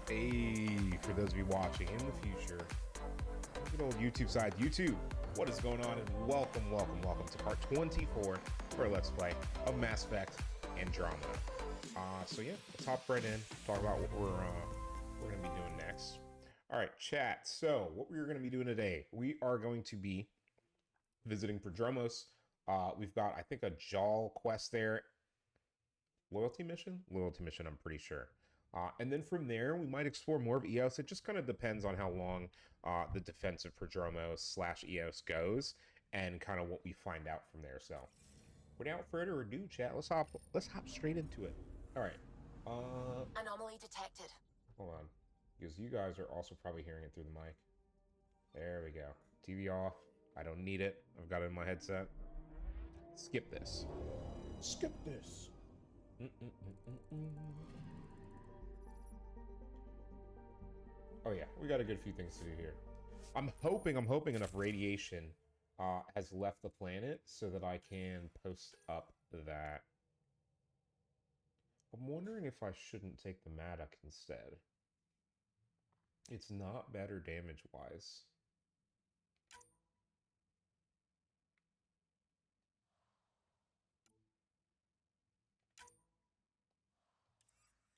Hey, for those of you watching in the future, good old YouTube side, YouTube, what is going on? And welcome to part 24 for our Let's Play of Mass Effect Andromeda. So yeah, let's hop right in, talk about what we're going to be doing next. All right, chat. So what we're going to be doing today, we are going to be visiting Prodromos. We've got, I think, a Jaal quest there. Loyalty mission, I'm pretty sure. And then from there, we might explore more of Eos. It just kind of depends on how long the defense of Prodromos / Eos goes, and kind of what we find out from there. So, without further ado, chat, let's hop straight into it. All right. Anomaly detected. Hold on, because you guys are also probably hearing it through the mic. There we go. TV off. I don't need it. I've got it in my headset. Skip this. Skip this. Oh yeah, we got a good few things to do here. I'm hoping enough radiation has left the planet so that I can post up that. I'm wondering if I shouldn't take the Maddock instead. It's not better damage-wise.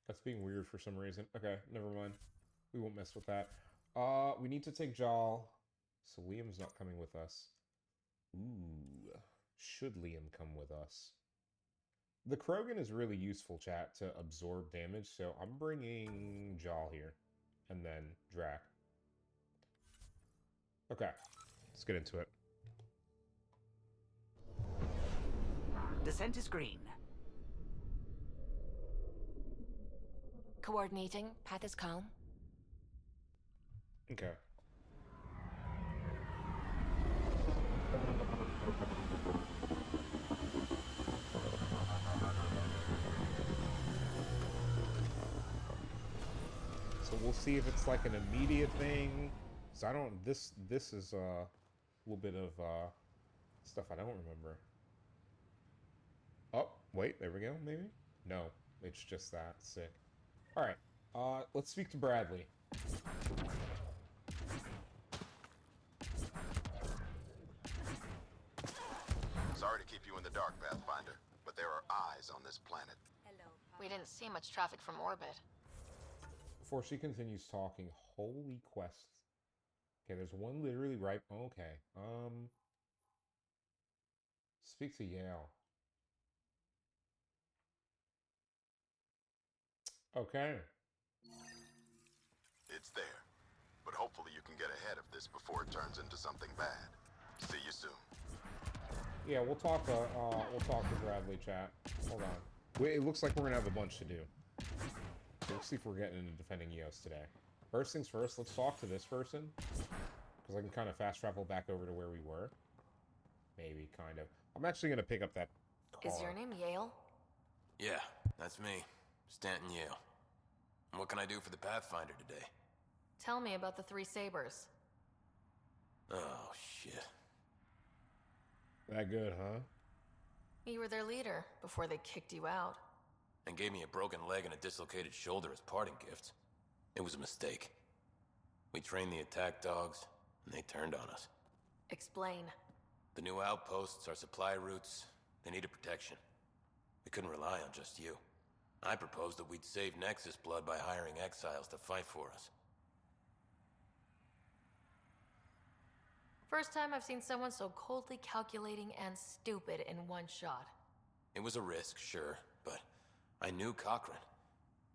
That's being weird for some reason. Okay, never mind. We won't mess with that. We need to take Jaal. So Liam's not coming with us. Ooh. Should Liam come with us? The Krogan is really useful, chat, to absorb damage. So I'm bringing Jaal here. And then Drac. Okay. Let's get into it. Descent is green. Coordinating. Path is calm. Okay. So we'll see if it's like an immediate thing. So I don't. This is a little bit of stuff I don't remember. Oh wait, there we go. Maybe no, it's just that sick. All right. Let's speak to Bradley. Sorry to keep you in the dark, Pathfinder, but there are eyes on this planet. Hello. We didn't see much traffic from orbit. Before she continues talking, holy quests. Okay, there's one literally right. Okay. Speak to Jaal. Okay. It's there, but hopefully you can get ahead of this before it turns into something bad. See you soon. Yeah, we'll talk to Bradley, chat. Hold on. It looks like we're gonna have a bunch to do. So let's see if we're getting into defending Eos today. First things first, let's talk to this person. Because I can kind of fast travel back over to where we were. Maybe, kind of. I'm actually gonna pick up that car. Is your name Jaal? Yeah, that's me. Stanton Jaal. What can I do for the Pathfinder today? Tell me about the 3 sabers. Oh, shit. That good, huh? You were their leader before they kicked you out. And gave me a broken leg and a dislocated shoulder as parting gifts. It was a mistake. We trained the attack dogs, and they turned on us. Explain. The new outposts, our supply routes, they needed protection. We couldn't rely on just you. I proposed that we'd save Nexus blood by hiring exiles to fight for us. First time I've seen someone so coldly calculating and stupid in one shot. It was a risk, sure, but I knew Cochrane.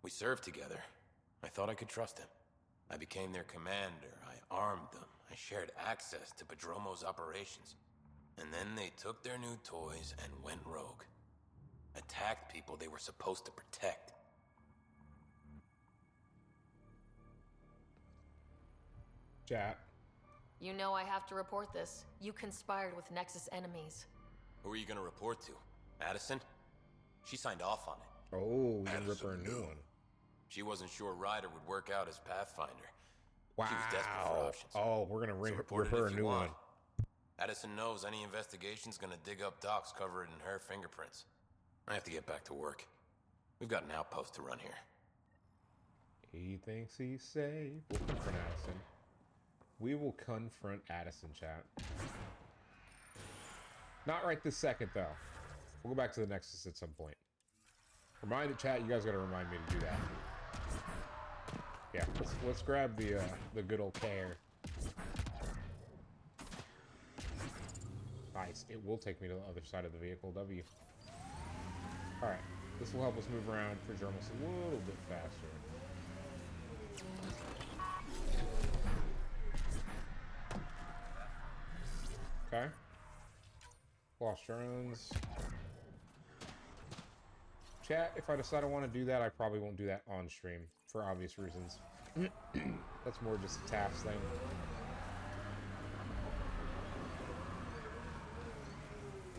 We served together. I thought I could trust him. I became their commander. I armed them. I shared access to Prodromos' operations. And then they took their new toys and went rogue. Attacked people they were supposed to protect. Chat. You know I have to report this. You conspired with Nexus enemies. Who are you gonna report to? Addison? She signed off on it. Oh, we can rip her a new one. She wasn't sure Ryder would work out as Pathfinder. Wow. She was desperate for options. Oh, we're gonna rip report her a if you new one. want. Addison knows any investigation's gonna dig up Doc's covered in her fingerprints. I have to get back to work. We've got an outpost to run here. He thinks he's safe. We'll confront Addison. We will confront Addison, chat. Not right this second, though. We'll go back to the Nexus at some point. Remind the chat, you guys gotta remind me to do that. Yeah, let's grab the good old care. Nice. It will take me to the other side of the vehicle. W. Alright. This will help us move around Prodromos a little bit faster. Okay. Lost drones. Chat, if I decide I want to do that, I probably won't do that on stream for obvious reasons. That's more just a task thing.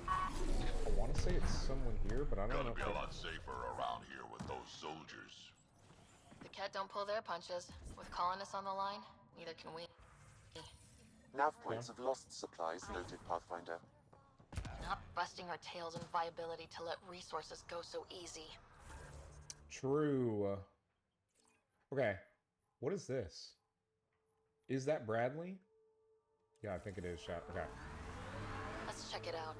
I want to say it's someone here, but I don't know. Gotta be a lot safer around here with those soldiers. The Kett don't pull their punches. With colonists on the line, neither can we. Nav points of lost supplies noted, Pathfinder. Not busting our tails in viability to let resources go so easy. True. Okay. What is this? Is that Bradley? Yeah, I think it is, chat. Okay. Let's check it out.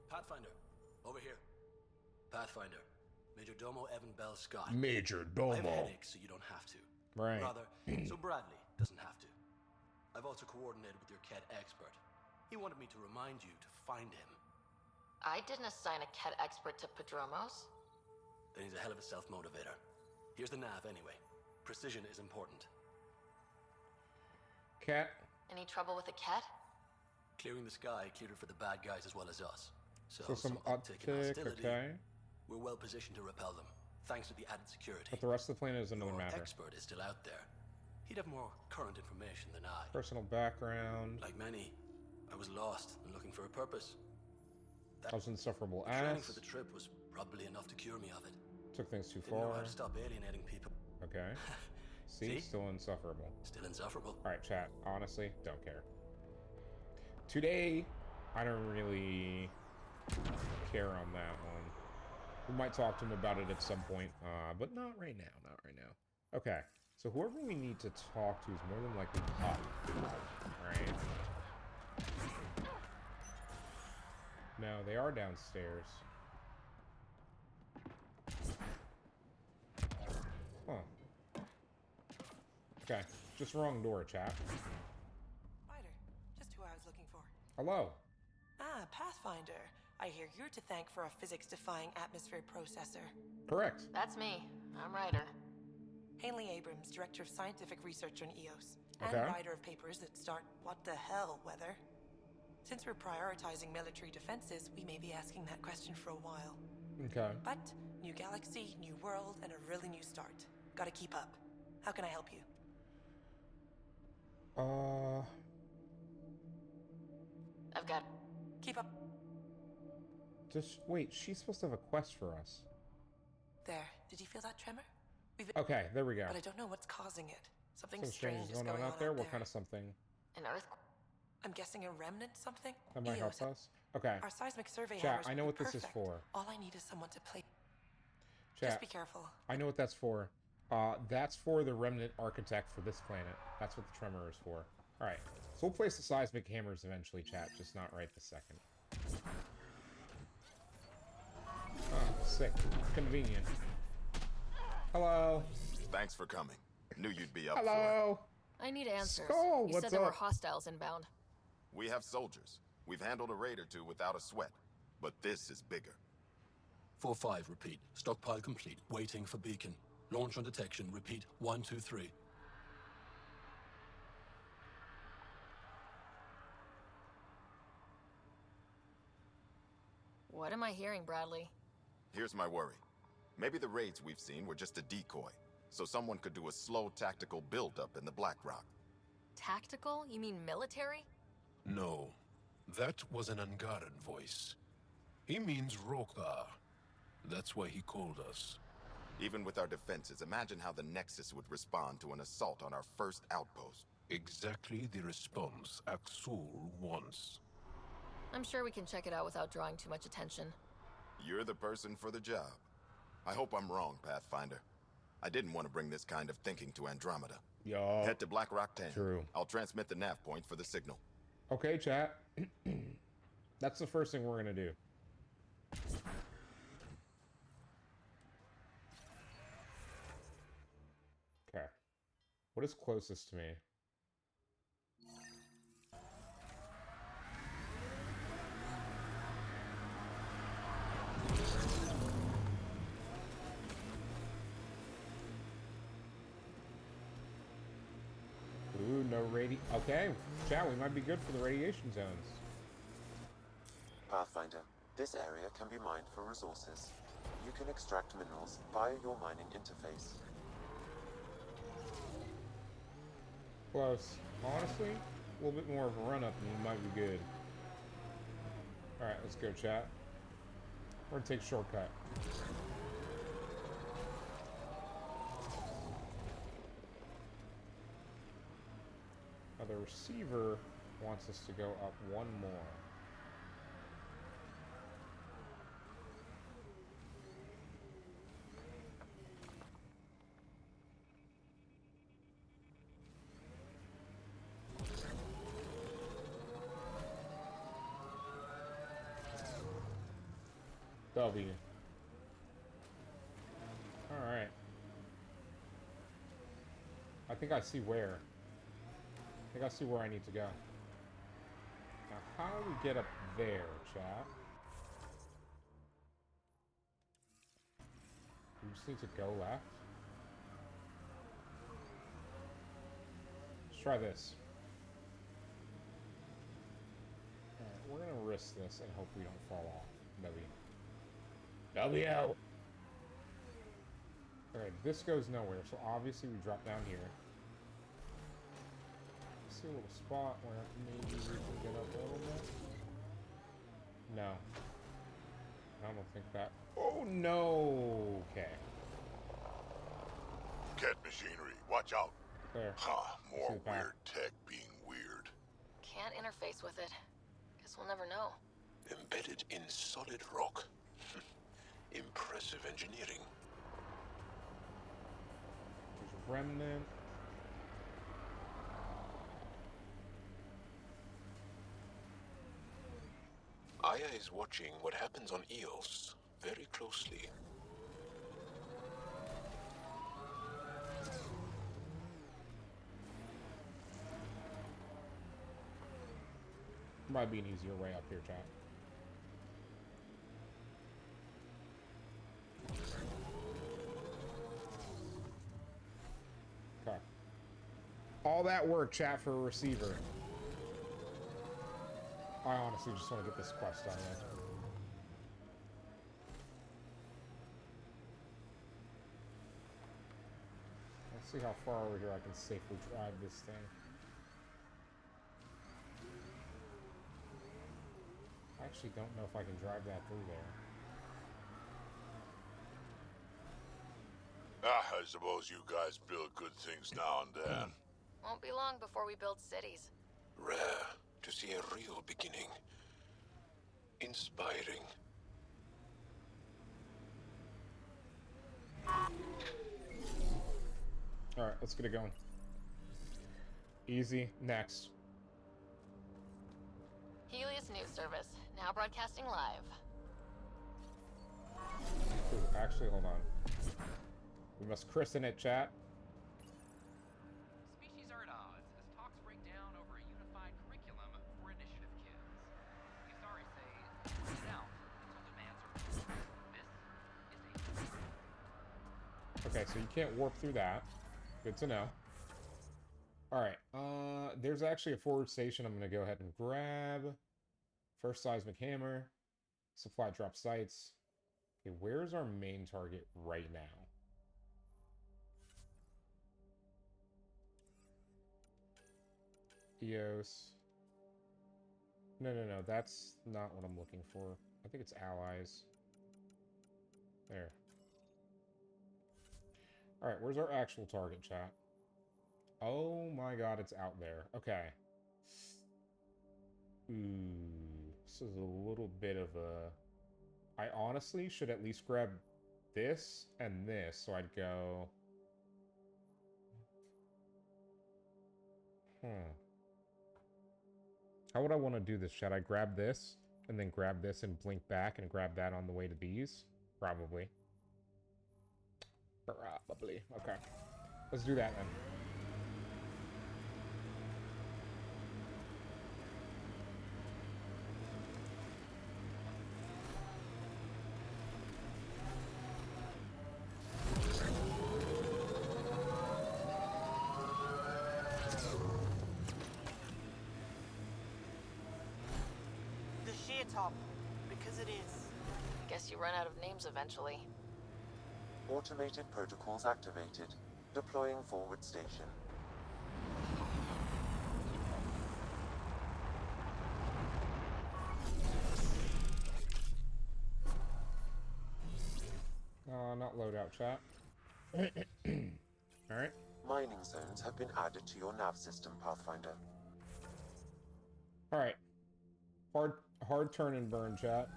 Pathfinder, over here. Pathfinder, Majordomo Evan Bell Scott. I Majordomo. have a headache, so you don't have to. Right. Rather, so Bradley doesn't have to. I've also coordinated with your Kett expert. He wanted me to remind you to find him. I didn't assign a Kett expert to Prodromos. Then he's a hell of a self-motivator. Here's the nav anyway. Precision is important. Cat. Any trouble with the Kett? Clearing the sky cleared it for the bad guys as well as us. So Some uptick in uptick, hostility. okay. We're well positioned to repel them, thanks to the added security. But the rest of the planet is another Your matter. expert is still out there. He'd have more current information than I. Personal background. Like many, I was lost and looking for a purpose. I was insufferable Training ass. for the trip was probably enough to cure me of it. Took things too Didn't know far. how to stop alienating people. Okay. See? See? Still insufferable. Still insufferable. Alright, chat. Honestly, don't care. Today, I don't really care on that one. We might talk to him about it at some point, but not right now. Not right now. Okay. So whoever we need to talk to is more than likely up. Right? No, they are downstairs. Huh. Okay. Just wrong door, chat. Ryder, just who I was looking for. Hello. Ah, Pathfinder. I hear you're to thank for a physics-defying atmosphere processor. Correct. That's me. I'm Ryder. Haley Abrams, Director of Scientific Research on Eos, Okay. and writer of papers that start what the hell weather. Since we're prioritizing military defenses, we may be asking that question for a while. Okay. But new galaxy, new world, and a really new start. Gotta keep up. How can I help you? I've got... Keep up. Just wait, she's supposed to have a quest for us. There. Did you feel that tremor? We've... Okay, there we go. But I don't know what's causing it. Something Something strange strange is is going on out there. What kind of something? An earthquake. I'm guessing a remnant something? That might help Eos. us. Okay. Our seismic survey Chat, hammers I know would what be this is perfect. for. All I need is someone to play. Chat, Just be careful. I know what that's for. That's for the remnant architect for this planet. That's what the tremor is for. Alright. So we'll place the seismic hammers eventually, chat. Just not right this second. Oh, sick. Convenient. Hello. Thanks for coming. Knew you'd be up for Hello. I need answers. Skull, You what's said there were up? hostiles inbound. it. We have soldiers. We've handled a raid or two without a sweat. But this is bigger. 4-5, repeat. Stockpile complete. Waiting for beacon. Launch on detection. Repeat. 1, 2, 3. What am I hearing, Bradley? Here's my worry. Maybe the raids we've seen were just a decoy, so someone could do a slow tactical buildup in the Black Rock. Tactical? You mean military? No. That was an Angaran voice. He means Roekaar. That's why he called us. Even with our defenses, imagine how the Nexus would respond to an assault on our first outpost. Exactly the response Akksul wants. I'm sure we can check it out without drawing too much attention. You're the person for the job. I hope I'm wrong, Pathfinder. I didn't want to bring this kind of thinking to Andromeda. Yo. Head to Black Rock 10. True. I'll transmit the nav point for the signal. Okay, chat. That's the first thing we're gonna do. Okay. What is closest to me? Ooh, no okay, chat, we might be good for the radiation zones. Pathfinder, this area can be mined for resources. You can extract minerals via your mining interface. Close. Honestly, a little bit more of a run-up and we might be good. Alright, let's go, chat. We're gonna take a shortcut. Now, the receiver wants us to go up one more. W. Alright. I think I see where. I think I see where I need to go. Now, how do we get up there, chat? We just need to go left. Let's try this. Alright, we're gonna risk this and hope we don't fall off. W. W! Alright, this goes nowhere, so obviously we drop down here. See a little spot where maybe we can get up a little bit. No. I don't think that. Oh no! Okay. Kett machinery, watch out. There. Huh, more See the path. weird tech being weird. Can't interface with it. Guess we'll never know. Embedded in solid rock. Impressive engineering. There's a remnant. Aya is watching what happens on Eos very closely. Might be an easier way up here, chat. Okay. All that work, chat, for a receiver. I honestly just want to get this quest done yet. Let's see how far over here I can safely drive this thing. I actually don't know if I can drive that through there. I suppose you guys build good things now and then. Won't be long before we build cities. Rare to see a real beginning. Inspiring. Alright, let's get it going. Easy. Next. Helios News Service, now broadcasting live. Ooh, actually, hold on. We must christen it, chat. Species are at odds as talks break down over a unified curriculum for initiative kids. The Asari say, "Wait it out until demands are met." This is a... Okay, so you can't warp through that. Good to know. Alright, there's actually a forward station I'm going to go ahead and grab. First seismic hammer. Supply drop sites. Okay, where's our main target right now? Eos. No, no, no. That's not what I'm looking for. I think it's allies. There. Alright, where's our actual target, chat? Oh my god, it's out there. Okay. Ooh, this is a little bit of a... I honestly should at least grab this and this, so I'd go... How would I want to do this? Should I grab this, and then grab this and blink back and grab that on the way to these? Probably. Probably. Okay. Let's do that then. The sheer top, because it is. Guess you run out of names eventually. Automated protocols activated. Deploying forward station. Not loadout, chat. Alright. Mining zones have been added to your nav system, Pathfinder. Alright. Hard turn and burn, chat.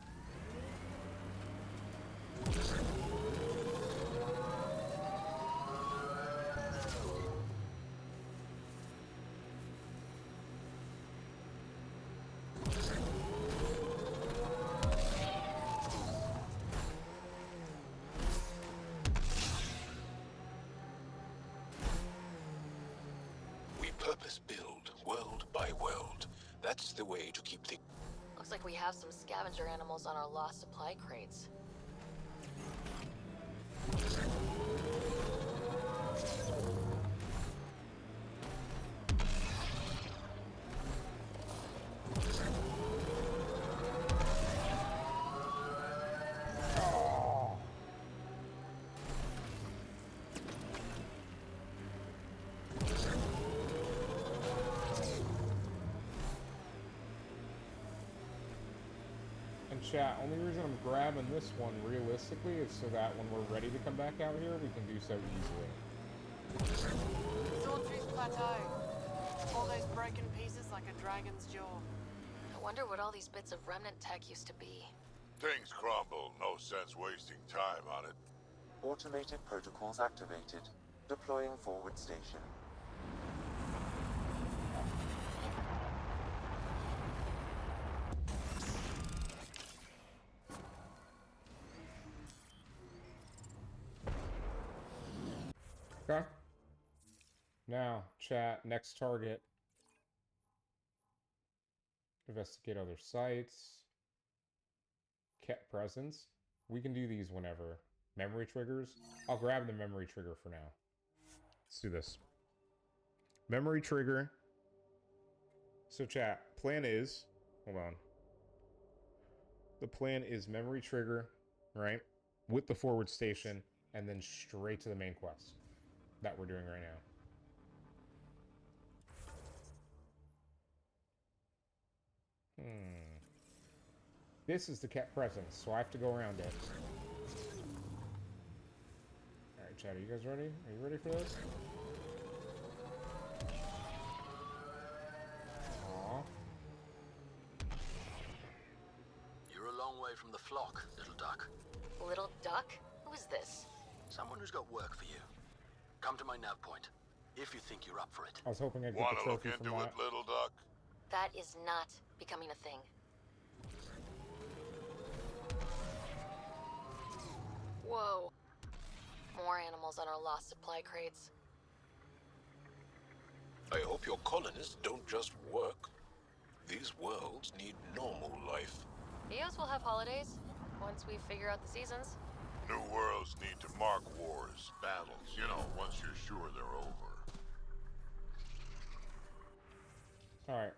We purpose build, world by world. That's the way to keep things. Looks like we have some scavenger animals on our lost supply crates. Chat, only reason I'm grabbing this one realistically is so that when we're ready to come back out here, we can do so easily. Sawtooth Plateau. All those broken pieces like a dragon's jaw. I wonder what all these bits of remnant tech used to be. Things crumble, no sense wasting time on it. Automated protocols activated. Deploying forward station. Okay. Now, chat, next target. Investigate other sites. Kett presence. We can do these whenever. Memory triggers. I'll grab the memory trigger for now. Let's do this. Memory trigger. So chat, plan is... Hold on. The plan is memory trigger, right? With the forward station, and then straight to the main quest that we're doing right now. This is the Kett presence, so I have to go around it. Alright, chat, are you guys ready? Are you ready for this? Aww. You're a long way from the flock, little duck. Little duck? Who is this? Someone who's got work for you. Come to my nav point, if you think you're up for it. I was hoping I'd get Wanna the look trophy into from it, that. little duck? That is not becoming a thing. Whoa. More animals on our lost supply crates. I hope your colonists don't just work. These worlds need normal life. Eos will have holidays, once we figure out the seasons. New worlds need to mark wars, battles, you know, once you're sure they're over. Alright.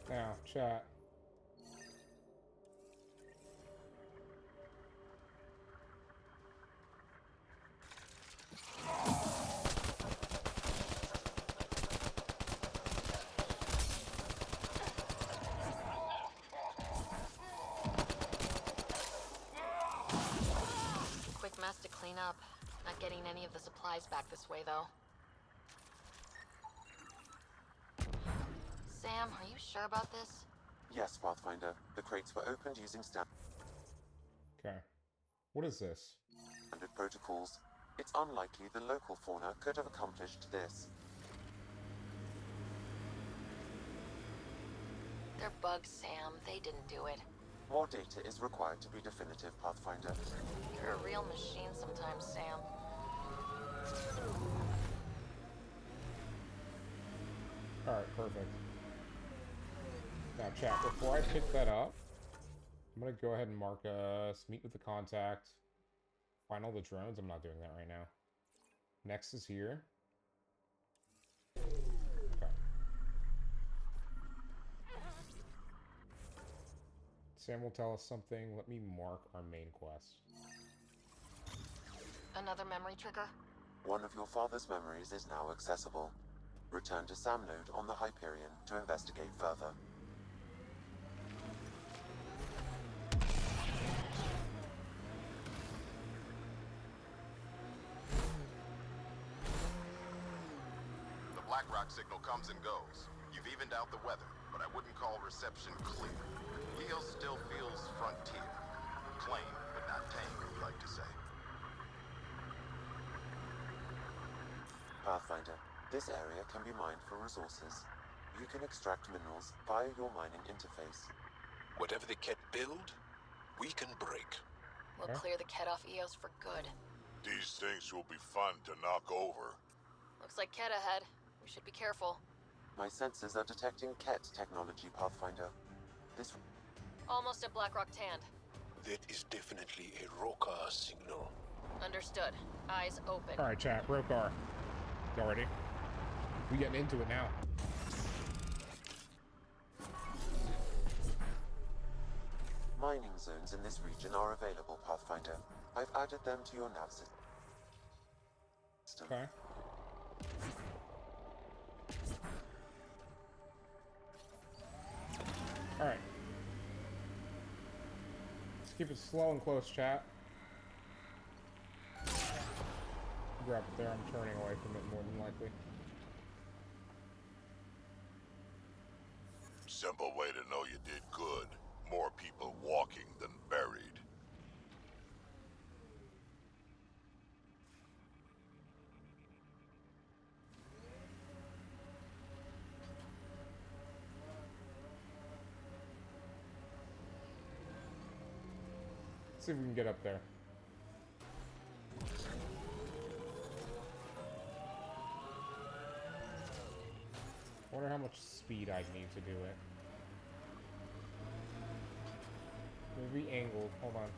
Now, chat. getting any of the supplies back this way, though. Sam, are you sure about this? Yes, Pathfinder. The crates were opened using standard Okay. What is this? protocols. It's unlikely the local fauna could have accomplished this. They're bugs, Sam. They didn't do it. More data is required to be definitive, Pathfinder. You're a real machine sometimes, Sam. Alright, perfect. Now, chat, before I pick that up, I'm going to go ahead and mark us, meet with the contact, find all the drones. I'm not doing that right now. Next is here. Okay. Sam will tell us something. Let me mark our main quest. Another memory trigger? One of your father's memories is now accessible. Return to Sam Node on the Hyperion to investigate further. The Black Rock signal comes and goes. You've evened out the weather, but I wouldn't call reception clear. Eos still feels frontier. Plain, but not tame, we like to say. Pathfinder, this area can be mined for resources. You can extract minerals via your mining interface. Whatever the Kett build, we can break. We'll clear the Kett off Eos for good. These things will be fun to knock over. Looks like Kett ahead. We should be careful. My sensors are detecting Kett technology, Pathfinder. This... Almost at Blackrock Tand. That is definitely a Roekaar signal. Understood. Eyes open. Alright, chat. Roekaar. Y'all ready? We getting into it now. Mining zones in this region are available, Pathfinder. I've added them to your nav system. Okay. Alright. Let's keep it slow and close, chat. Grab it there. I'm turning away from it more than likely. Simple way to know you did good. More people walking than buried. Let's see if we can get up there. I wonder how much speed I need to do it. Maybe angled. Hold on.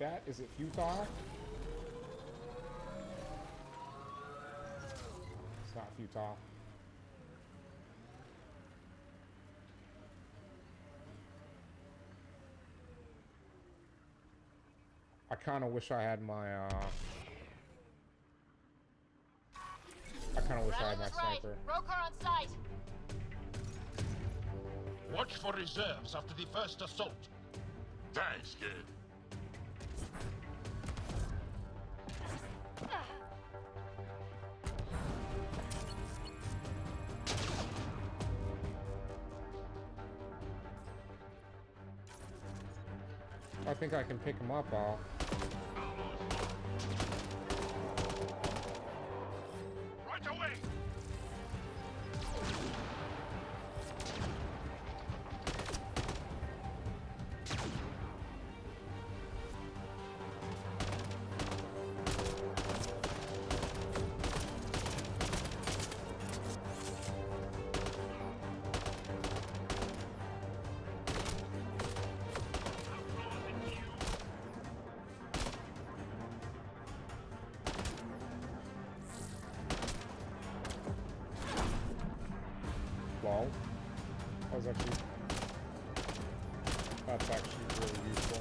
Chat, is it futile? It's not futile. I kind of wish I had my, I kind of wish I had my sniper. Roekaar on site! Watch for reserves after the first assault. Thanks, kid. I think I can pick him up all. Right away! lol. That's actually really useful.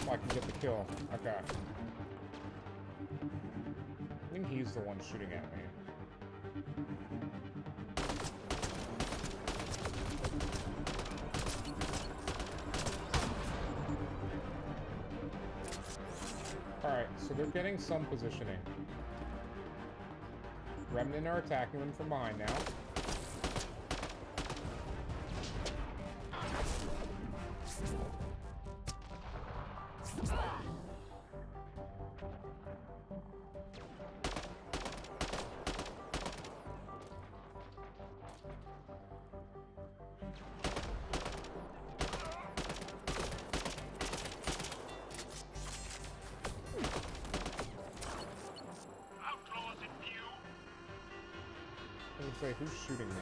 Oh, I can get the kill. Okay. I think he's the one shooting at me. Alright, so they're getting some positioning. Remnant are attacking them from behind now. Say, who's shooting me?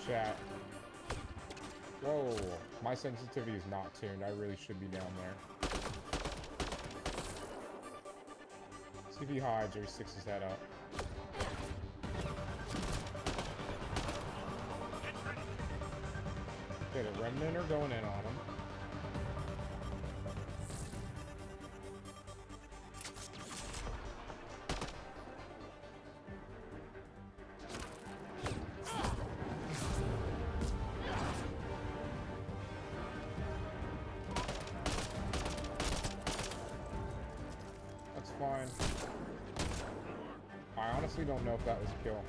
Chat. Whoa, my sensitivity is not tuned. I really should be down there. See if he hides or he sticks his head up. Okay, the remnant are going in on him. Fine. I honestly don't know if that was a kill.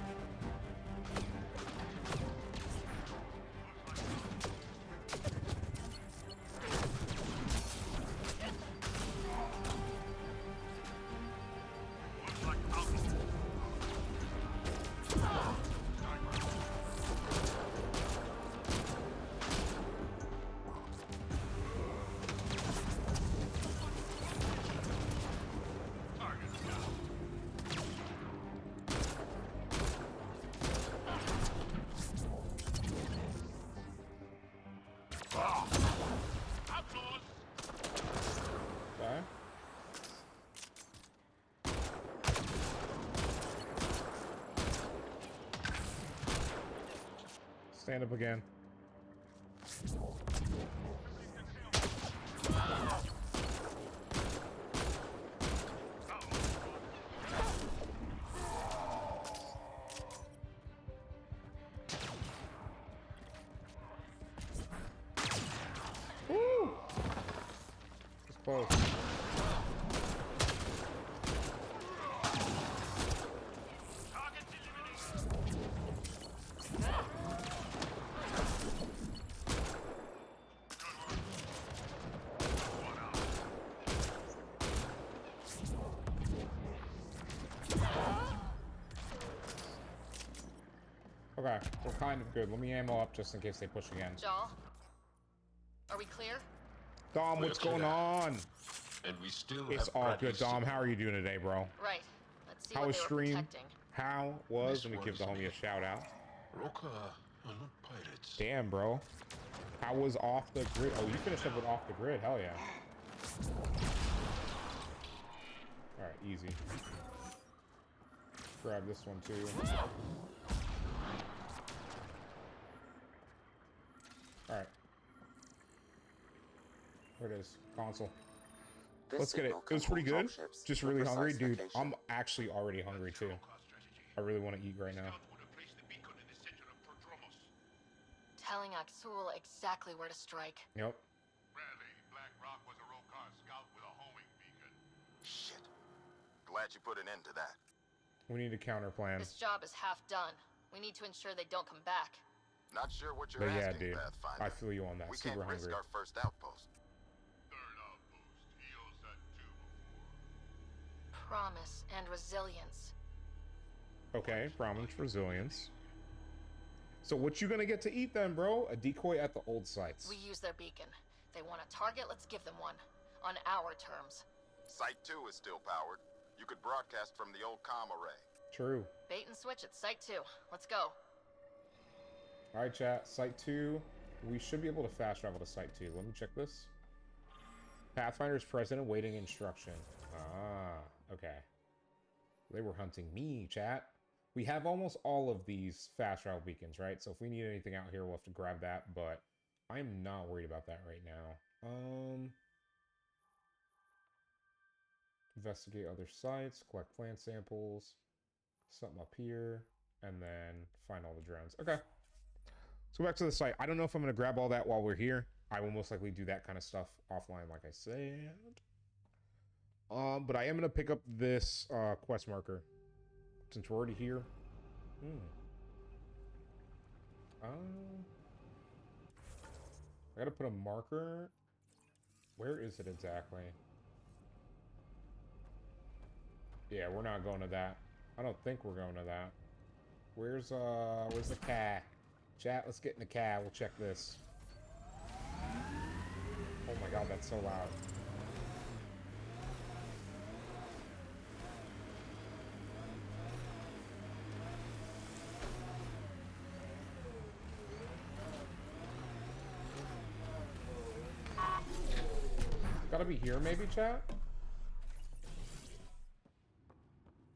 Stand up again. Woo! It's close. Okay, we're kind of good. Let me ammo up just in case they push again. Jaal, are we clear? Dom, what's going on? And we still It's have all Bradley good, Dom. still. How are you doing today, bro? Right. Let's see How what was they were stream? protecting. How was? This Let me give the worries homie me. a shout out. Roekaar are not pirates. Damn, bro. How was off the grid? Oh, you finished up with off the grid. Hell yeah. All right, easy. Grab this one too. All right. Where it is. Console. This Let's get it. signal It was can pretty pull good. dropships Just to a really hungry. precise Dude, location. I'm actually already hungry too. I really want to eat right now. Telling Akksul exactly where to strike. Yep. Bradley, Black Rock was a Roekaar scout with a homing beacon. Shit. Glad you put an end to that. We need a counter plan. This job is half done. We need to ensure they don't come back. Not sure what you're But yeah, asking, dude. Pathfinder. I feel you on that. We Super can't risk hungry. our first outpost. Third outpost. Eos had 2 before. Promise and resilience. Okay, promise resilience. So what you gonna get to eat then, bro? A decoy at the old sites. We use their beacon. They want a target, let's give them one. On our terms. Site 2 is still powered. You could broadcast from the old comm array. True. Bait and switch at Site 2. Let's go. All right, chat. Site 2. We should be able to fast travel to Site 2. Let me check this. Pathfinder's present awaiting instruction. Ah, okay. They were hunting me, chat. We have almost all of these fast travel beacons, right? So if we need anything out here, we'll have to grab that, but I'm not worried about that right now. Investigate other sites, collect plant samples, something up here, and then find all the drones. Okay. Let's go back to the site. I don't know if I'm going to grab all that while we're here. I will most likely do that kind of stuff offline, like I said. But I am going to pick up this quest marker since we're already here. I got to put a marker. Where is it exactly? Yeah, we're not going to that. I don't think we're going to that. Where's the car? Chat, let's get in the car. We'll check this. Oh my god, that's so loud. Gotta be here, maybe, chat?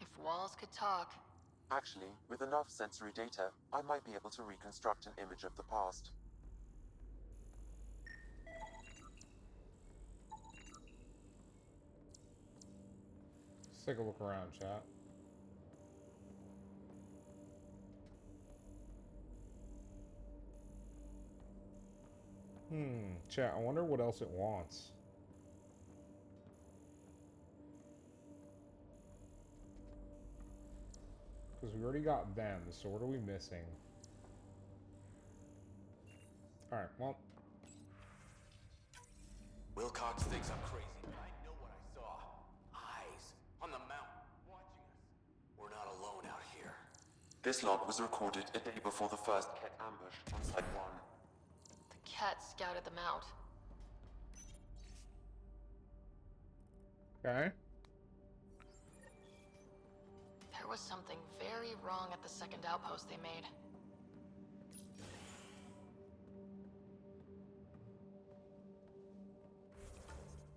If walls could talk. Actually, with enough sensory data, I might be able to reconstruct an image of the past. Let's take a look around, chat. Chat, I wonder what else it wants. Because we already got them, so what are we missing? Alright, well. Wilcox thinks I'm crazy, but I know what I saw. Eyes on the mountain, watching us. We're not alone out here. This log was recorded a day before the first Kett ambush on Site 1. The Kett scouted them out. Okay. There was something very wrong at the second outpost they made.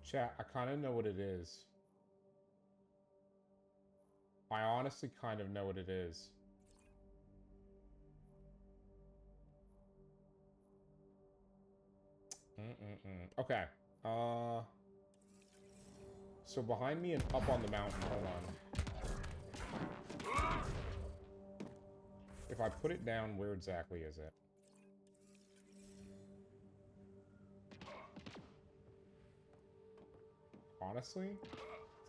Chat, I kind of know what it is. I honestly kind of know what it is. Okay. So behind me and up on the mountain, hold on. If I put it down, where exactly is it? Honestly,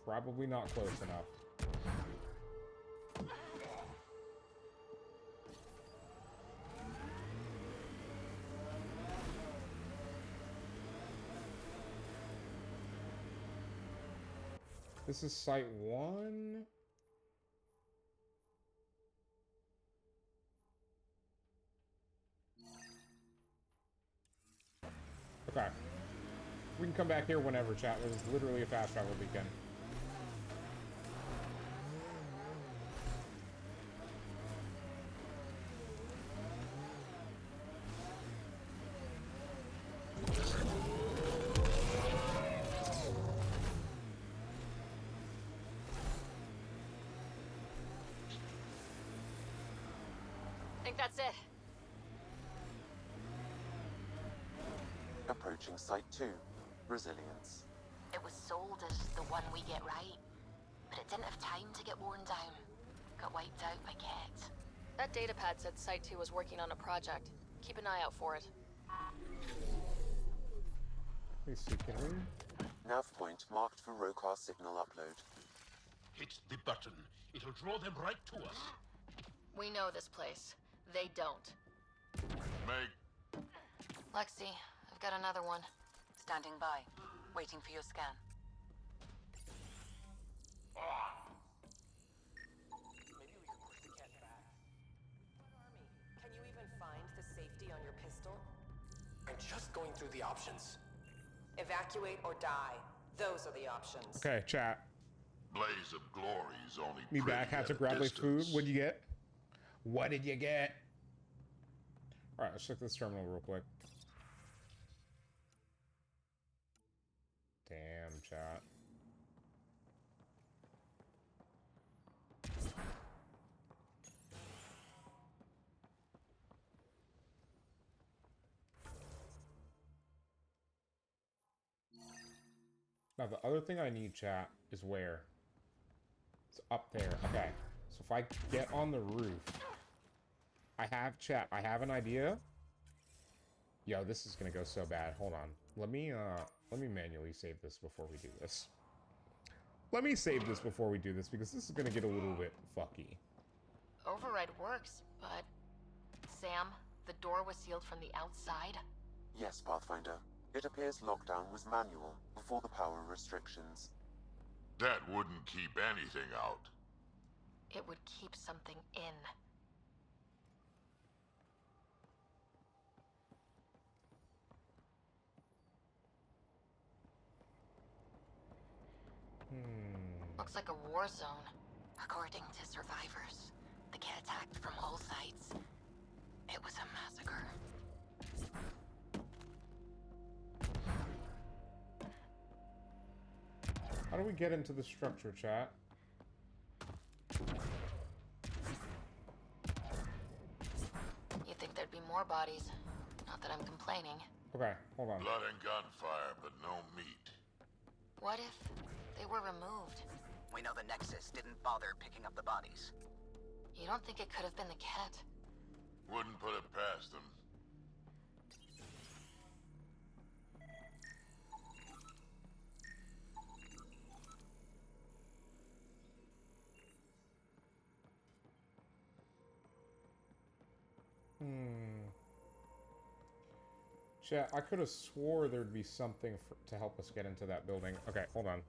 probably not close enough. This is Site 1. Okay. We can come back here whenever, chat. This is literally a fast travel beacon. I think that's it. Approaching Site 2. Resilience. It was sold as the one we get right, but it didn't have time to get worn down. Got wiped out by Kett. That datapad said Site 2 was working on a project. Keep an eye out for it. Let me see, can we? Nav point marked for Roekaar signal upload. Hit the button. It'll draw them right to us. We know this place. They don't. Meg, Lexi, I've got another one. Standing by, waiting for your scan. Maybe we could push the Kett back. Army, can you even find the safety on your pistol? I'm just going through the options. Evacuate or die. Those are the options. Okay, chat. Blaze of Glory's only Me back, had to grab my food. What'd you get? What did you get? Alright, let's check this terminal real quick. Damn, chat. Now, the other thing I need, chat, is where? It's up there. Okay. So if I get on the roof... I have an idea. Yo, this is gonna go so bad. Hold on. Let me manually save this before we do this. Let me save this before we do this, because this is gonna get a little bit fucky. Override works, but... Sam, the door was sealed from the outside? Yes, Pathfinder. It appears lockdown was manual before the power restrictions. That wouldn't keep anything out. It would keep something in. Looks like a war zone. According to survivors, the Kett attacked from all sides. It was a massacre. How do we get into the structure, chat? You'd think there'd be more bodies. Not that I'm complaining. Okay, hold on. Blood and gunfire, but no meat. What if they were removed? We know the Nexus didn't bother picking up the bodies. You don't think it could have been the Kett? Wouldn't put it past them. Chat, I could have swore there'd be something to help us get into that building. Okay, hold on.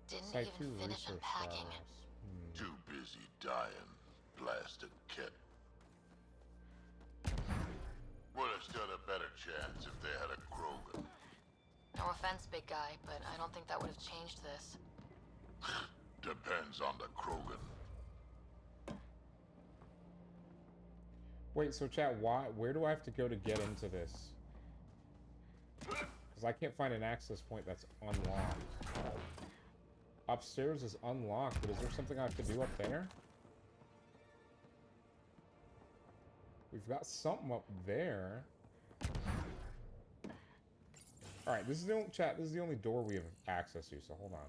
Didn't Site even 2 finish research unpacking. files. Too busy dying. Blasted Kett. Would have stood a better chance if they had a Krogan. No offense, big guy, but I don't think that would have changed this. Depends on the Krogan. Wait, so chat, where do I have to go to get into this? Because I can't find an access point that's unlocked. Upstairs is unlocked, but is there something I have to do up there? We've got something up there. Alright, this is the only chat, this is the only door we have access to, so hold on.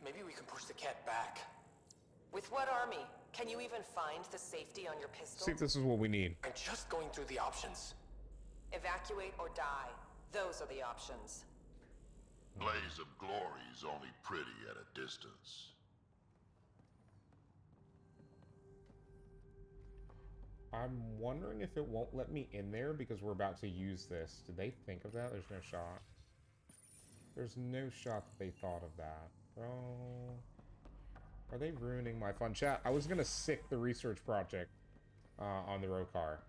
Maybe we can push the Kett back. With what army? Can you even find the safety on your pistol? See if this is what we need. I'm just going through the options. Evacuate or die. Those are the options. Blaze of glory's only pretty at a distance. I'm wondering if it won't let me in there because we're about to use this. Did they think of that? There's no shot. There's no shot that they thought of that. Bro. Are they ruining my fun? Chat, I was gonna sick the research project on the Roekaar.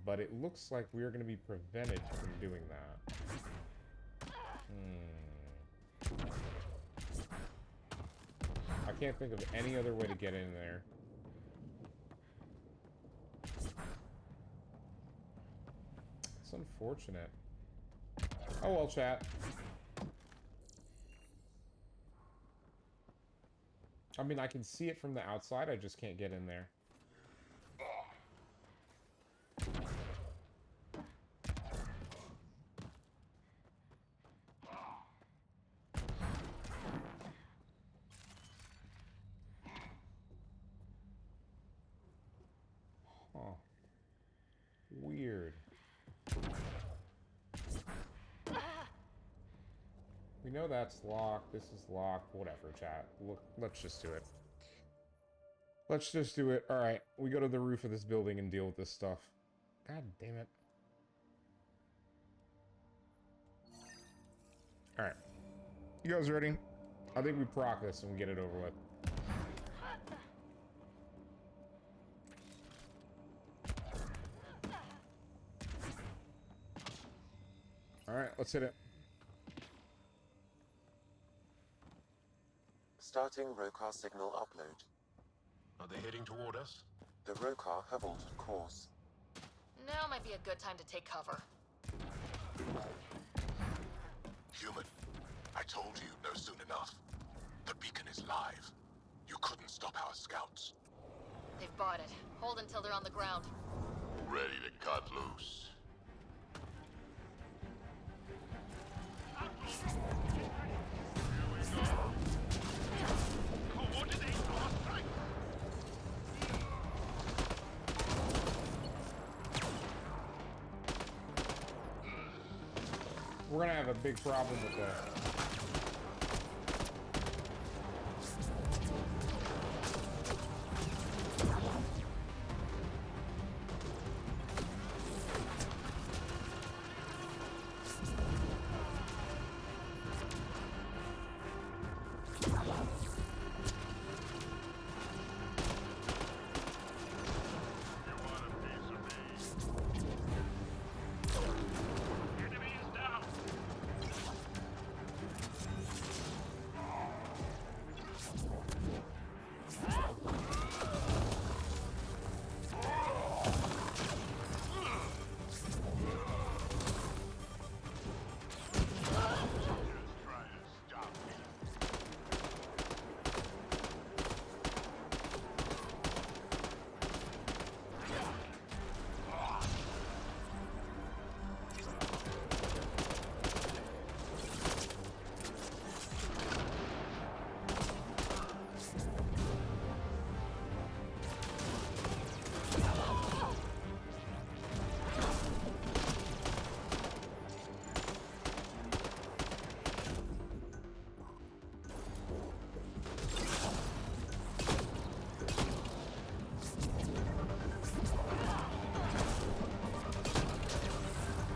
But it looks like we are gonna be prevented from doing that. I can't think of any other way to get in there. It's unfortunate. Oh well, chat. I mean, I can see it from the outside, I just can't get in there. Huh. Weird. We know that's locked. This is locked. Whatever, chat. Look, let's just do it. Let's just do it. Alright, we go to the roof of this building and deal with this stuff. God damn it. Alright. You guys ready? I think we proc this and we get it over with. Alright, let's hit it. Starting Roekaar signal upload. Are they heading toward us? The Roekaar have altered course. Now might be a good time to take cover. Human, I told you no soon enough. The beacon is live. You couldn't stop our scouts. They've bought it. Hold until they're on the ground. Ready to cut loose. We're gonna have a big problem with this.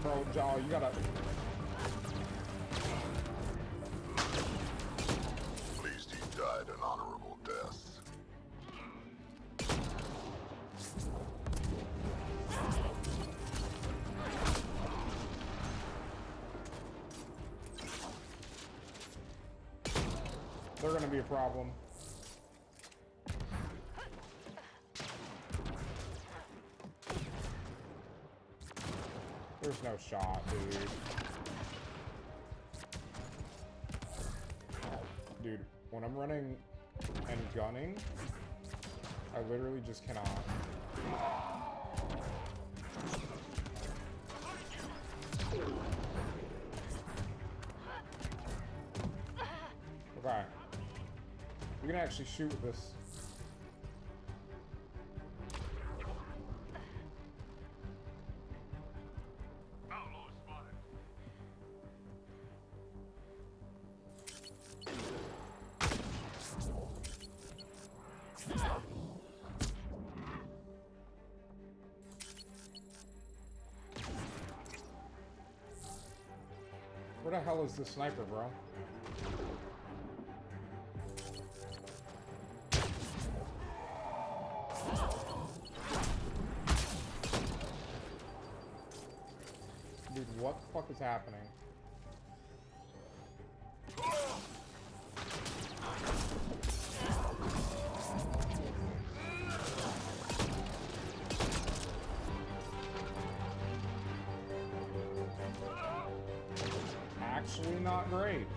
Bro, Jaal, you gotta... At least he died an honorable death. They're gonna be a problem. There's no shot, dude. Dude, when I'm running and gunning, I literally just cannot. Okay. We can actually shoot with this. Where the hell is the sniper, bro? Dude, what the fuck is happening? Actually not great.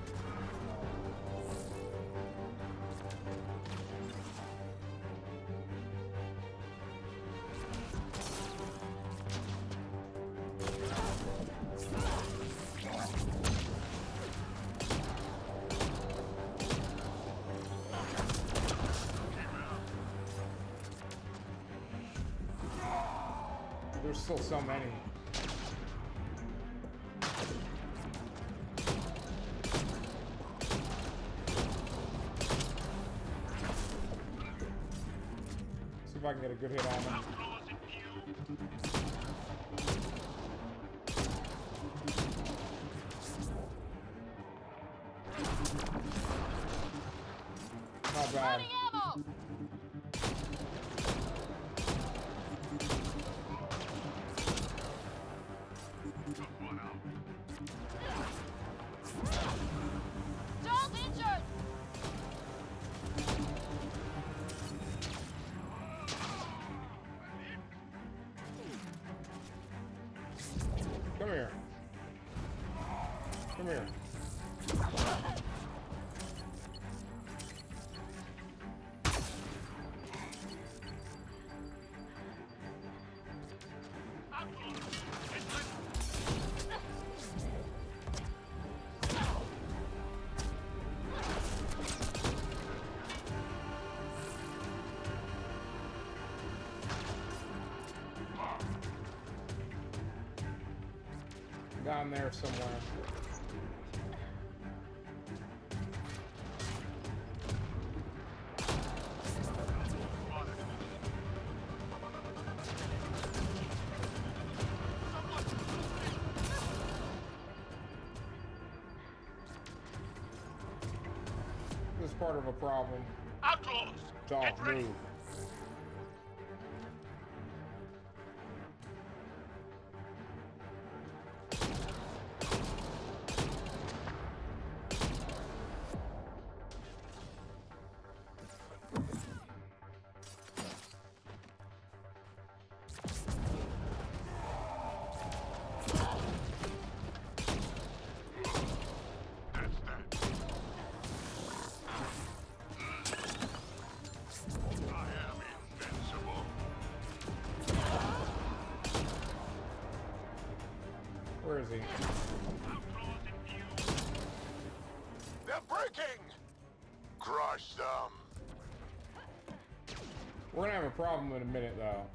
There's still so many. See if I can get a good hit on them. Not bad. Come here. Come here. Down there somewhere. This is part of a problem. Jaal, move. Where is he? They're breaking! Crush them! We're gonna have a problem in a minute, though.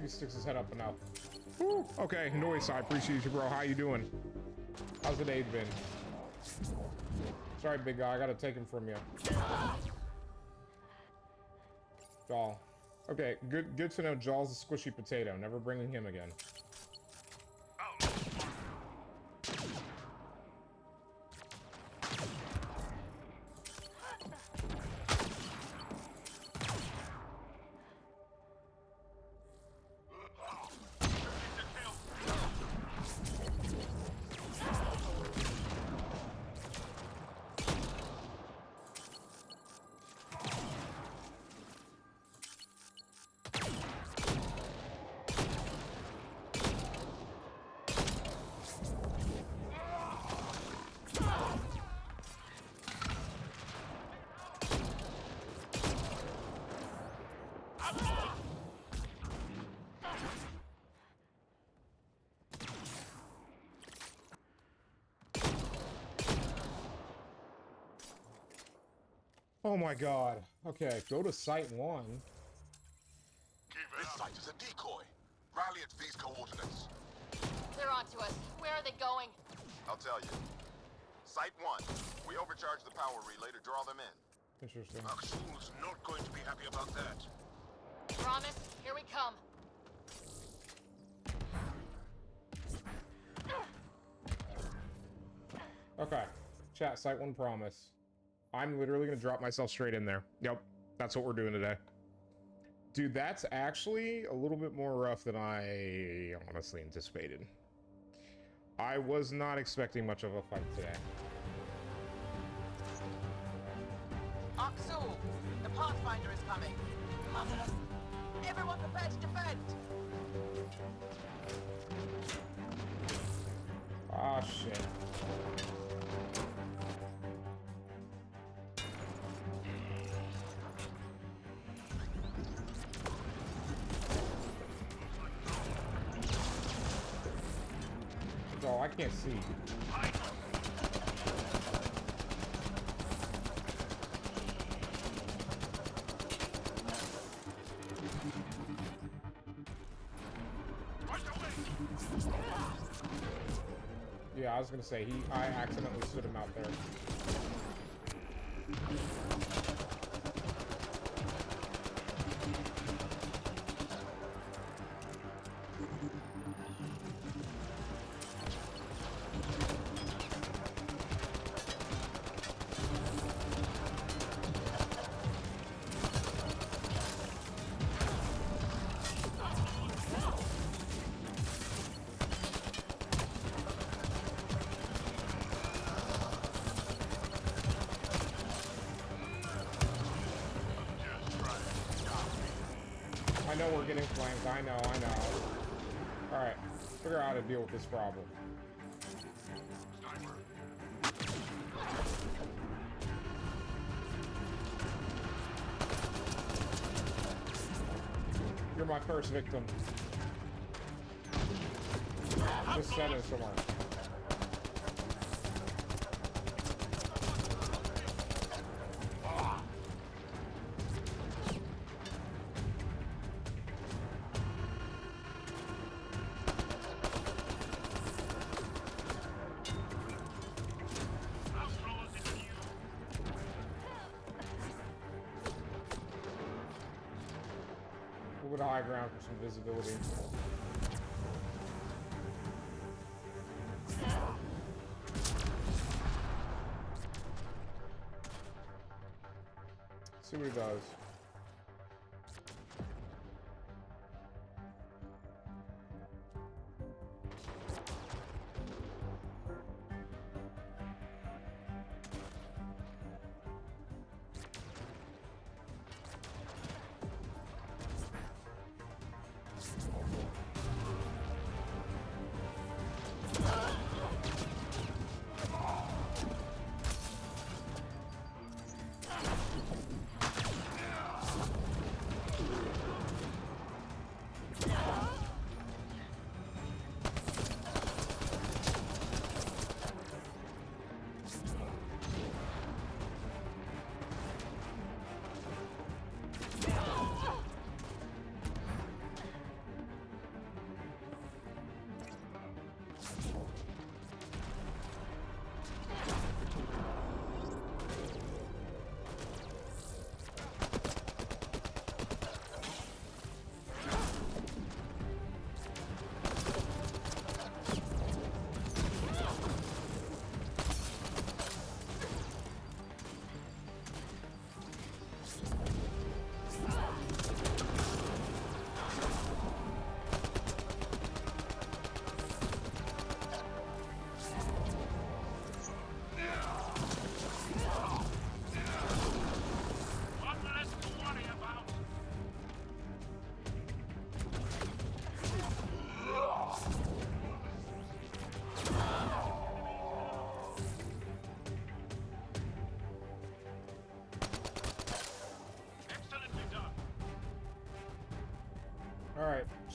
he sticks his head up enough. Woo, okay, Noise, I appreciate you, bro. How you doing? How's the day been? Sorry, big guy, I gotta take him from you. Jaal. Okay, good to know Jaal's a squishy potato. Never bringing him again. Oh my god. Okay, go to Site 1. This site is a decoy. Rally at these coordinates. They're onto us. Where are they going? I'll tell you. Site 1. We overcharge the power relay to draw them in. Interesting. Akksul's not going to be happy about that. Promise, here we come. Okay. Chat, Site 1 promise. I'm literally gonna drop myself straight in there. Yep, that's what we're doing today. Dude, that's actually a little bit more rough than I honestly anticipated. I was not expecting much of a fight today. Akksul, the Pathfinder is coming. Marvelous. Everyone prepare to defend. Ah, shit. Oh, I can't see. Yeah, I was gonna say I accidentally stood him out there. I know we're getting flanked. I know. Alright, figure out how to deal with this problem. You're my first victim. Just set it somewhere. Move it high ground for some visibility. See what he does.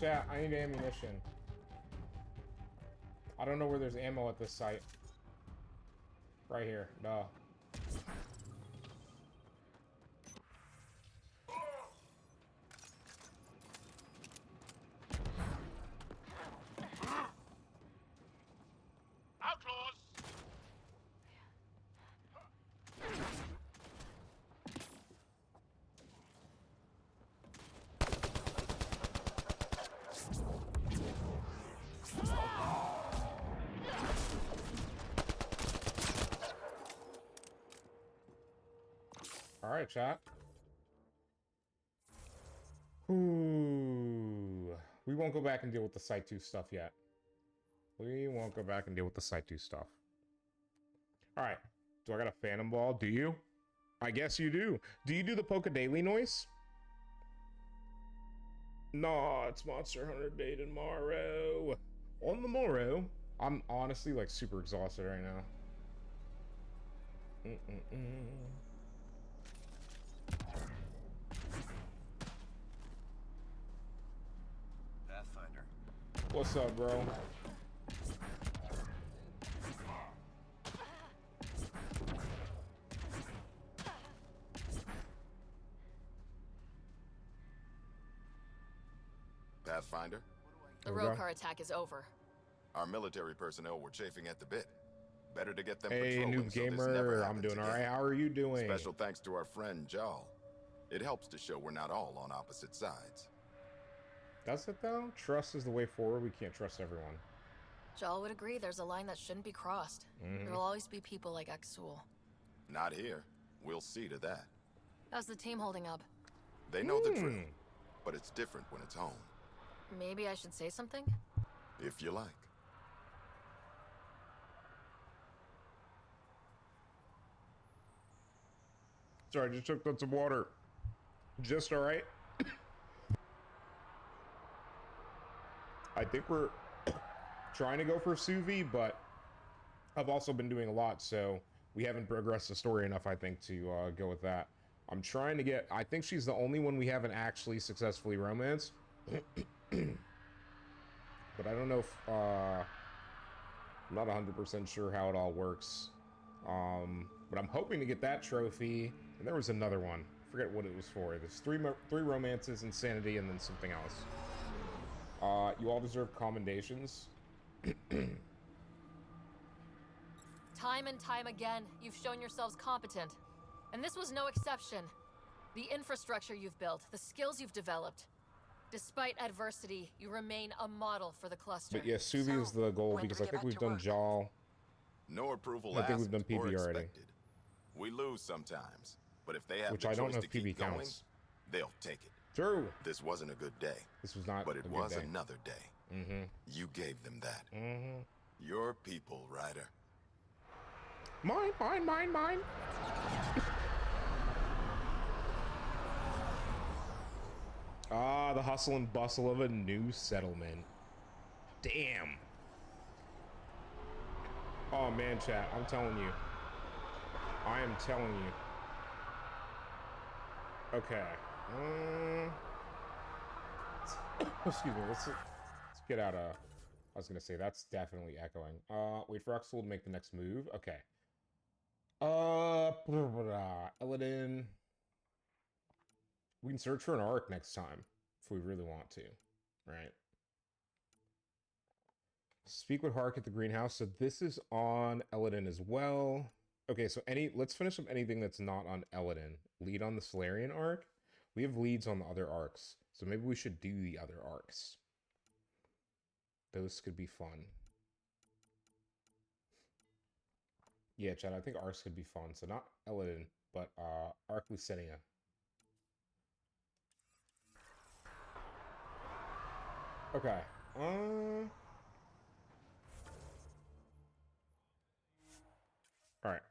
chat. I need ammunition. I don't know where there's ammo at this site. Right here. Duh. All right, chat. Ooh. We won't go back and deal with the Site 2 stuff yet. We won't go back and deal with the Site 2 stuff. All right. Do I got a Phantom Ball? Do you? I guess you do. Do you do the Poke Daily noise? No, it's Monster Hunter Day tomorrow. On the morrow. I'm honestly like super exhausted right now. Pathfinder. What's up, bro? Pathfinder? The Roekaar attack is over. Our military personnel were chafing at the bit. Better to get them Hey, patrolling Noob so this Gamer. never I'm happens doing again. all right. How are you doing? Special thanks to our friend Jaal. It helps to show we're not all on opposite sides. Does it though? Trust is the way forward. We can't trust everyone. Jaal would agree there's a line that shouldn't be crossed. There will always be people like Akksul. Not here. We'll see to that. How's the team holding up? They know the drill, but it's different when it's home. Maybe I should say something? If you like. Sorry, I just took some water. Just all right. I think we're trying to go for sous vide, but I've also been doing a lot, so we haven't progressed the story enough, I think, to go with that. I'm trying to get... I think she's the only one we haven't actually successfully romanced. But I don't know if... I'm not 100% sure how it all works. But I'm hoping to get that trophy. And there was another one. I forget what it was for. There's three romances, insanity, and then something else. You all deserve commendations. Time and time again, you've shown yourselves competent. And this was no exception. The infrastructure you've built, the skills you've developed. Despite adversity, you remain a model for the cluster. But yeah, sous vide is the goal because I think we've done Jaal. No approval I think we've asked done or PB already. expected. We lose sometimes, but if they have Which the I don't choice know to if keep PB going, counts. they'll take it. True. This wasn't a good day. This was not But it a good was day. another day. You gave them that. Your people, Ryder. Mine, mine, mine, mine. Ah, the hustle and bustle of a new settlement. Damn. Oh man, chat, I'm telling you. I am telling you. Okay. Excuse me, let's get out of... I was gonna say, that's definitely echoing. Wait for Akksul to make the next move. Okay. Illidan. We can search for an arc next time if we really want to, right? Speak with Hark at the greenhouse. So this is on Illidan as well. Okay, so let's finish up anything that's not on Illidan. Lead on the Solarian arc. We have leads on the other arcs, so maybe we should do the other arcs. Those could be fun. Yeah, Chad, I think arcs could be fun. So not Illidan, but Arc Lucinia. Okay. Alright.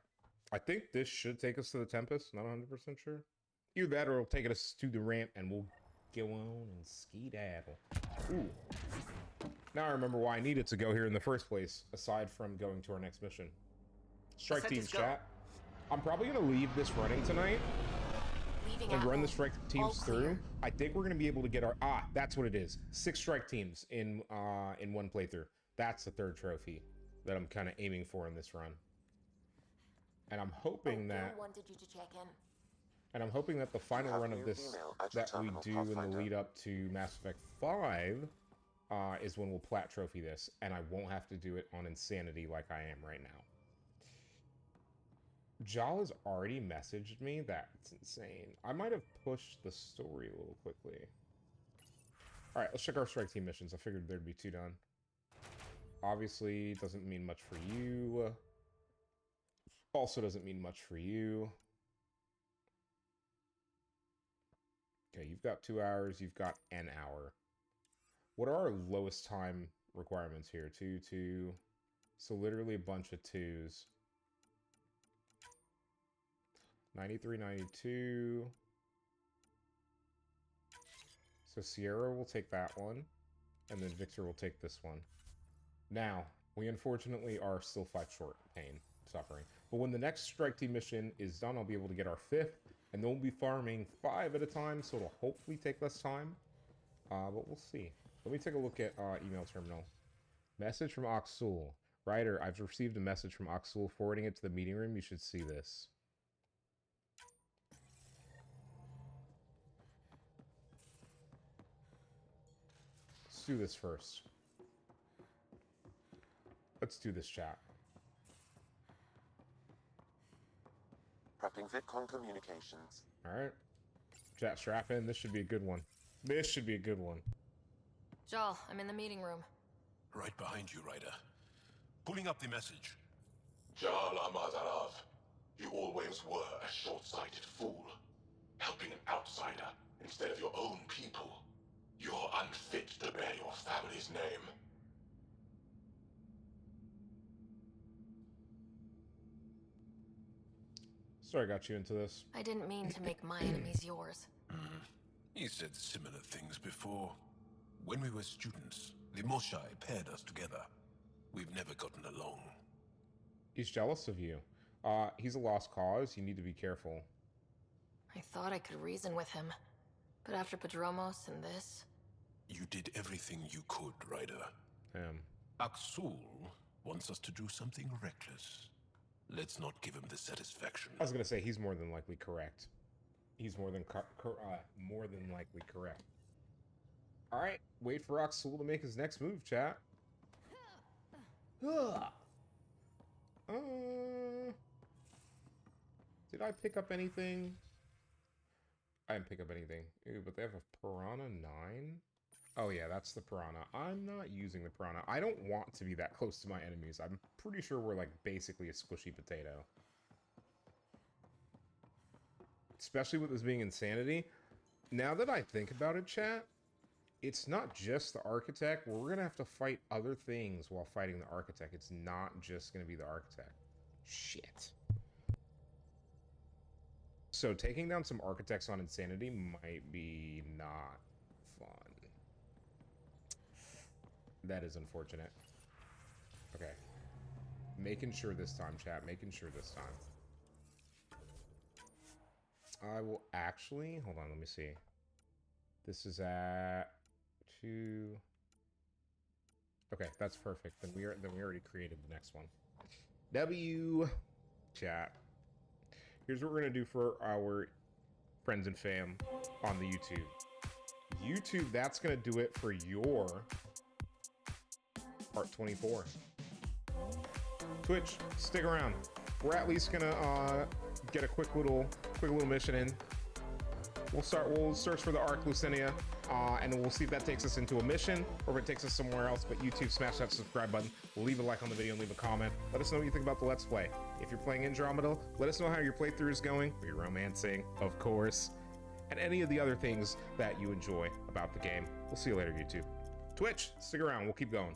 I think this should take us to the Tempest. Not 100% sure. Either that or it'll take us to the ramp and we'll go on and skedaddle. Ooh. Now I remember why I needed to go here in the first place, aside from going to our next mission. Strike team chat. I'm probably going to leave this running tonight. Leave leaving and at run the home. strike All teams clear. through, I think we're going to be able to get our... that's what it is. 6 strike teams in one playthrough. That's the 3rd trophy that I'm kind of aiming for in this run. And I'm hoping that... Gil wanted you to check in. And I'm hoping that the final run of this that we do in the lead up to Mass Effect 5 is when we'll plat trophy this, and I won't have to do it on Insanity like I am right now. Jaal has already messaged me. That's insane. I might have pushed the story a little quickly. Alright, let's check our strike team missions. I figured there'd be 2 done. Obviously, doesn't mean much for you. Also doesn't mean much for you. Okay, you've got 2 hours, you've got an hour. What are our lowest time requirements here? 2, 2. So literally a bunch of 2s. 93, 92. So Sierra will take that one, and then Victor will take this one. Now, we unfortunately are still 5 short. Pain, suffering. But when the next strike team mission is done, I'll be able to get our 5th. And then we'll be farming 5 at a time, so it'll hopefully take less time. But we'll see. Let me take a look at email terminal. Message from Akksul. Ryder, I've received a message from Akksul forwarding it to the meeting room. You should see this. Let's do this first. Let's do this, chat. Prepping VidCon communications. Alright. Chat, strap in. This should be a good one. This should be a good one. Jaal, I'm in the meeting room. Right behind you, Ryder. Pulling up the message. Jaal Amadarav, you always were a short-sighted fool. Helping an outsider instead of your own people. You're unfit to bear your family's name. Sorry I got you into this. I didn't mean to make my enemies yours. He said similar things before. When we were students, the Moshai paired us together. We've never gotten along. He's jealous of you. He's a lost cause. You need to be careful. I thought I could reason with him. But after Prodromos and this... You did everything you could, Ryder. Damn. Akksul wants us to do something reckless. Let's not give him the satisfaction. I was gonna say he's more than likely correct. He's more than likely correct. All right, wait for Akksul to make his next move, chat. Did I pick up anything? I didn't pick up anything. Ew, but they have a Piranha 9? Oh yeah, that's the Piranha. I'm not using the Piranha. I don't want to be that close to my enemies. I'm pretty sure we're like basically a squishy potato. Especially with this being Insanity. Now that I think about it, chat, it's not just the Architect. We're going to have to fight other things while fighting the Architect. It's not just going to be the Architect. Shit. So taking down some Architects on Insanity might be not fun. That is unfortunate. Okay. Making sure this time, chat. Making sure this time. I will actually... Hold on, let me see. This is at 2... Okay, that's perfect. Then we already created the next one. W... Chat. Here's what we're going to do for our friends and fam on the YouTube. YouTube, that's going to do it for your part 24. Twitch, stick around. We're at least going to get a quick little mission in. We'll search for the Ark Lucinia, and we'll see if that takes us into a mission or if it takes us somewhere else. But YouTube, smash that subscribe button. Leave a like on the video and leave a comment. Let us know what you think about the Let's Play. If you're playing Andromeda, let us know how your playthrough is going, or your romancing, of course, and any of the other things that you enjoy about the game. We'll see you later, YouTube. Twitch, stick around. We'll keep going.